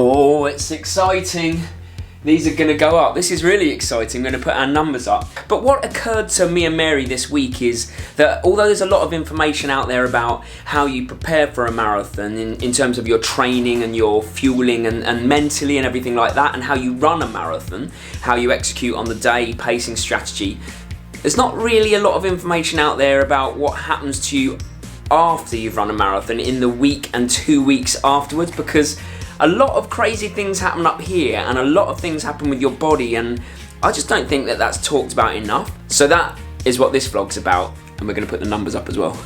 Oh, it's exciting. These are going to go up. This is really exciting. We're going to put our numbers up. But what occurred to me and Mary this week is that although there's a lot of information out there about how you prepare for a marathon in terms of your training and your fueling and mentally and everything like that, and how you run a marathon, how you execute on the day, pacing strategy, there's not really a lot of information out there about what happens to you after you've run a marathon in the week and 2 weeks afterwards, because a lot of crazy things happen up here and a lot of things happen with your body, and I just don't think that that's talked about enough. So that is what this vlog's about, and we're going to put the numbers up as well.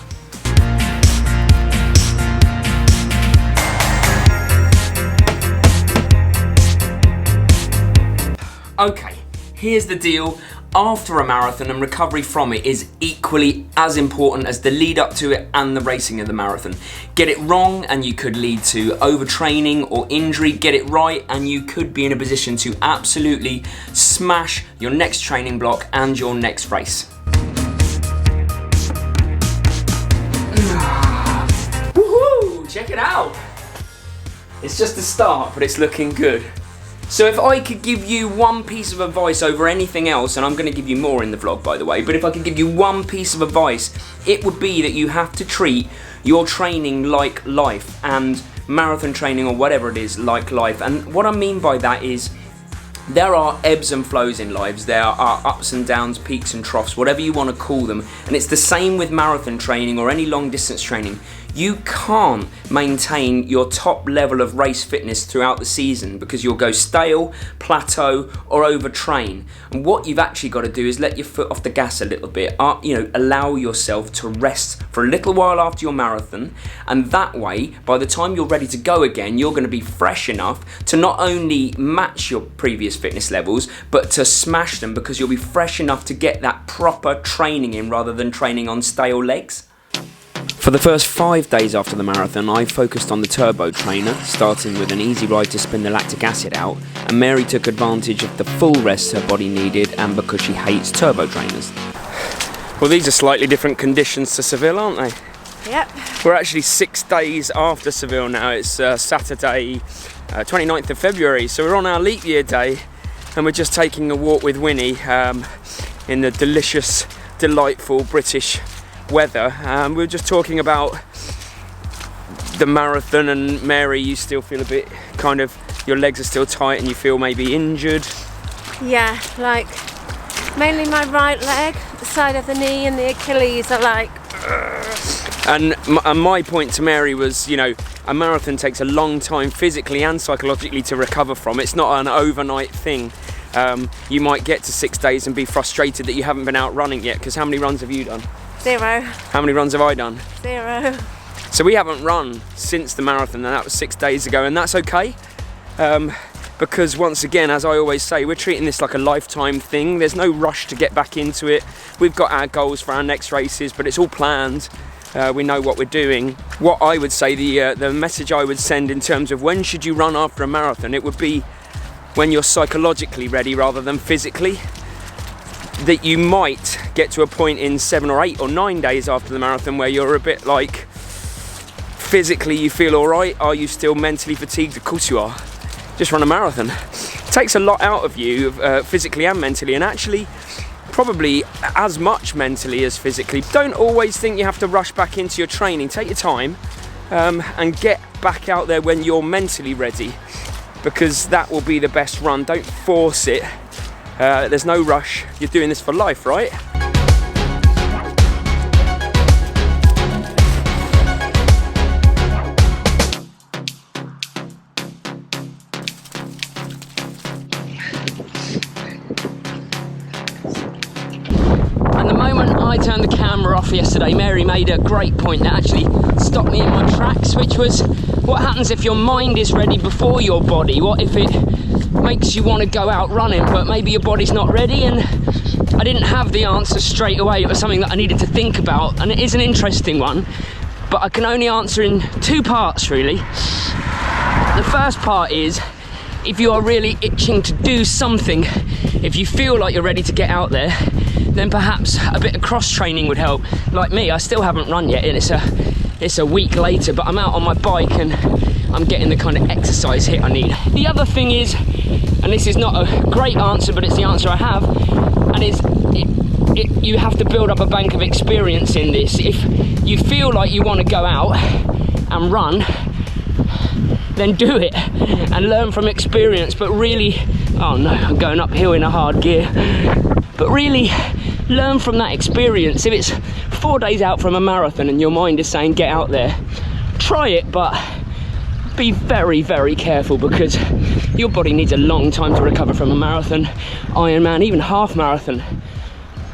Okay, here's the deal. After a marathon and recovery from it is equally as important as the lead up to it and the racing of the marathon. Get it wrong and you could lead to overtraining or injury. Get it right and you could be in a position to absolutely smash your next training block and your next race. Woohoo! Check it out! It's just a start, but it's looking good. So if I could give you one piece of advice over anything else, and I'm going to give you more in the vlog by the way, but if I could give you one piece of advice, it would be that you have to treat your training like life, and marathon training or whatever it is like life. And what I mean by that is there are ebbs and flows in lives, there are ups and downs, peaks and troughs, whatever you want to call them, and it's the same with marathon training or any long distance training. You can't maintain your top level of race fitness throughout the season because you'll go stale, plateau, or overtrain. And what you've actually got to do is let your foot off the gas a little bit. Allow yourself to rest for a little while after your marathon, and that way, by the time you're ready to go again, you're going to be fresh enough to not only match your previous fitness levels, but to smash them, because you'll be fresh enough to get that proper training in rather than training on stale legs. For the first 5 days after the marathon, I focused on the turbo trainer, starting with an easy ride to spin the lactic acid out, and Mary took advantage of the full rest her body needed, and because she hates turbo trainers. Well, these are slightly different conditions to Seville, aren't they? Yep. We're actually 6 days after Seville now. It's Saturday, 29th of February, so we're on our leap year day, and we're just taking a walk with Winnie in the delicious, delightful British weather. We were just talking about the marathon, and Mary, you still feel a bit kind of, your legs are still tight and you feel maybe injured. Yeah, like mainly my right leg, the side of the knee and the Achilles are like and my point to Mary was, a marathon takes a long time physically and psychologically to recover from. It's not an overnight thing. You might get to 6 days and be frustrated that you haven't been out running yet, because how many runs have you done? 0. How many runs have I done? 0. So we haven't run since the marathon, and that was 6 days ago, and that's okay. Because once again, as I always say, we're treating this like a lifetime thing. There's no rush to get back into it. We've got our goals for our next races, but it's all planned. We know what we're doing. What I would say, the message I would send in terms of when should you run after a marathon, it would be when you're psychologically ready rather than physically. That you might get to a point in 7 or 8 or 9 days after the marathon where you're a bit like, physically you feel all right. Are you still mentally fatigued? Of course you are. Just run a marathon. It takes a lot out of you, physically and mentally, and actually probably as much mentally as physically. Don't always think you have to rush back into your training. Take your time and get back out there when you're mentally ready, because that will be the best run. Don't force it. There's no rush. You're doing this for life, right? And the moment I turned the camera off yesterday, Mary made a great point that actually stopped me in my tracks, which was, what happens if your mind is ready before your body? What if it makes you want to go out running, but maybe your body's not ready? And I didn't have the answer straight away. It was something that I needed to think about, and it is an interesting one, but I can only answer in 2 parts really. The first part is, if you are really itching to do something, if you feel like you're ready to get out there, then perhaps a bit of cross training would help. Like me, I still haven't run yet, and it's a week later, but I'm out on my bike and I'm getting the kind of exercise hit I need. The other thing is, and this is not a great answer, but it's the answer I have, and you have to build up a bank of experience in this. If you feel like you want to go out and run, then do it and learn from experience. But really, oh no, I'm going uphill in a hard gear. But really, learn from that experience. If it's 4 days out from a marathon and your mind is saying get out there, try it, but be very, very careful, because your body needs a long time to recover from a marathon, Ironman, even half marathon.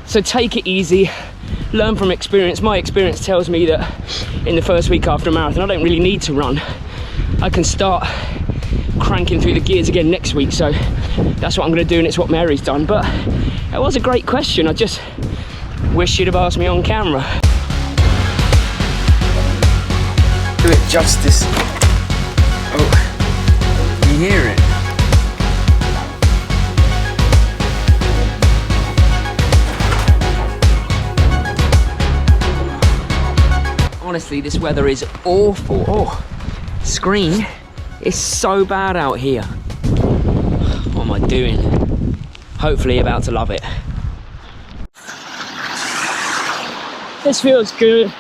So take it easy, learn from experience. My experience tells me that in the first week after a marathon, I don't really need to run. I can start cranking through the gears again next week. So that's what I'm going to do, and it's what Mary's done. But it was a great question. I just wish she'd have asked me on camera. Do it justice. Oh, you hear it? Honestly, this weather is awful. Oh, screen is so bad out here. What am I doing? Hopefully about to love it. This feels good.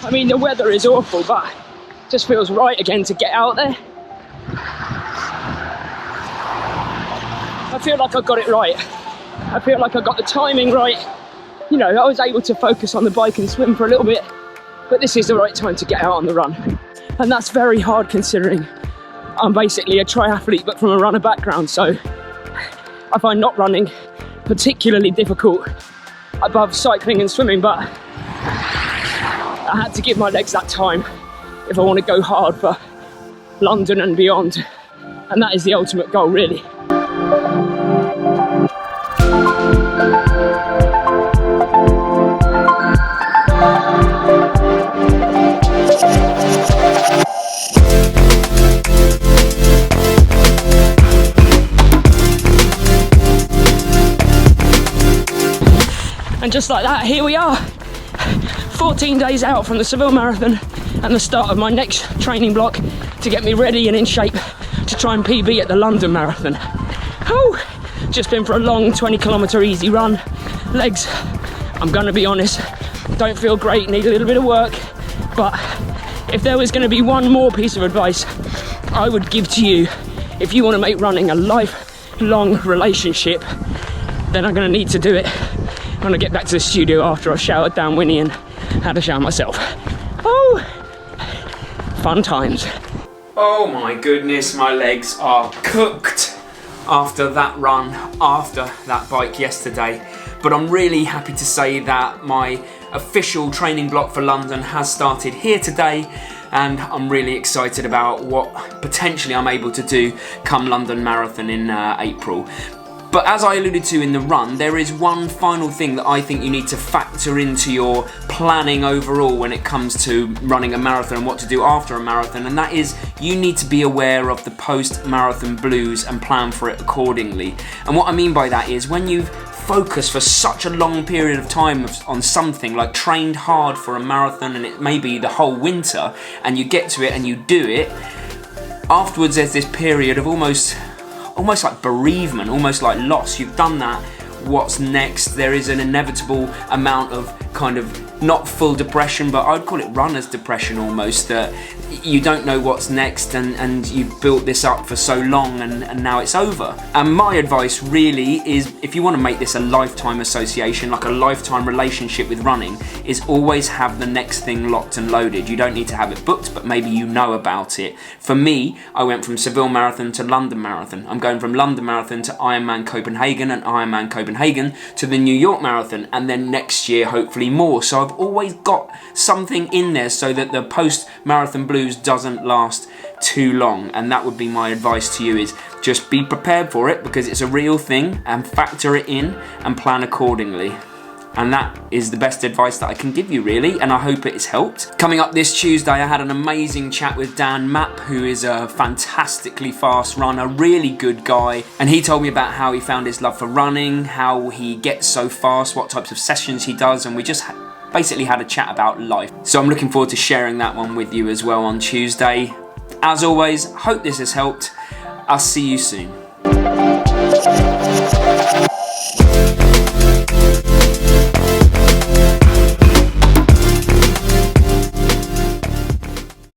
I mean, the weather is awful, but it just feels right again to get out there. I feel like I got it right. I feel like I got the timing right. You know, I was able to focus on the bike and swim for a little bit, but this is the right time to get out on the run. And that's very hard considering I'm basically a triathlete, but from a runner background. So I find not running particularly difficult above cycling and swimming, but I had to give my legs that time if I want to go hard for London and beyond. And that is the ultimate goal, really. And just like that, here we are, 14 days out from the Seville Marathon and the start of my next training block to get me ready and in shape to try and PB at the London Marathon. Oh, just been for a long 20-kilometre easy run. Legs, I'm gonna be honest, don't feel great, need a little bit of work, but if there was gonna be one more piece of advice I would give to you, if you wanna make running a lifelong relationship, then I'm gonna need to do it when I get back to the studio after I've showered down Winnie and had a shower myself. Oh, fun times. Oh my goodness, my legs are cooked after that run, after that bike yesterday. But I'm really happy to say that my official training block for London has started here today, and I'm really excited about what potentially I'm able to do come London Marathon in April. But as I alluded to in the run, there is one final thing that I think you need to factor into your planning overall when it comes to running a marathon and what to do after a marathon, and that is you need to be aware of the post-marathon blues and plan for it accordingly. And what I mean by that is when you've focused for such a long period of time on something, like trained hard for a marathon, and it may be the whole winter, and you get to it and you do it, afterwards there's this period of almost like bereavement, almost like loss. You've done that, what's next? There is an inevitable amount of kind of not full depression, but I'd call it runner's depression almost, that you don't know what's next, and you've built this up for so long, and now it's over. And my advice really is, if you want to make this a lifetime association, like a lifetime relationship with running, is always have the next thing locked and loaded. You don't need to have it booked, but maybe you know about it. For me, I went from Seville Marathon to London Marathon. I'm going from London Marathon to Ironman Copenhagen, and Ironman Copenhagen to the New York Marathon, and then next year hopefully more. So I've always got something in there so that the post-marathon blues doesn't last too long. And that would be my advice to you, is just be prepared for it, because it's a real thing, and factor it in and plan accordingly. And that is the best advice that I can give you, really, and I hope it has helped. Coming up this Tuesday, I had an amazing chat with Dan Mapp, who is a fantastically fast runner, really good guy, and he told me about how he found his love for running, how he gets so fast, what types of sessions he does, and we just basically had a chat about life. So I'm looking forward to sharing that one with you as well on Tuesday. As always, hope this has helped. I'll see you soon.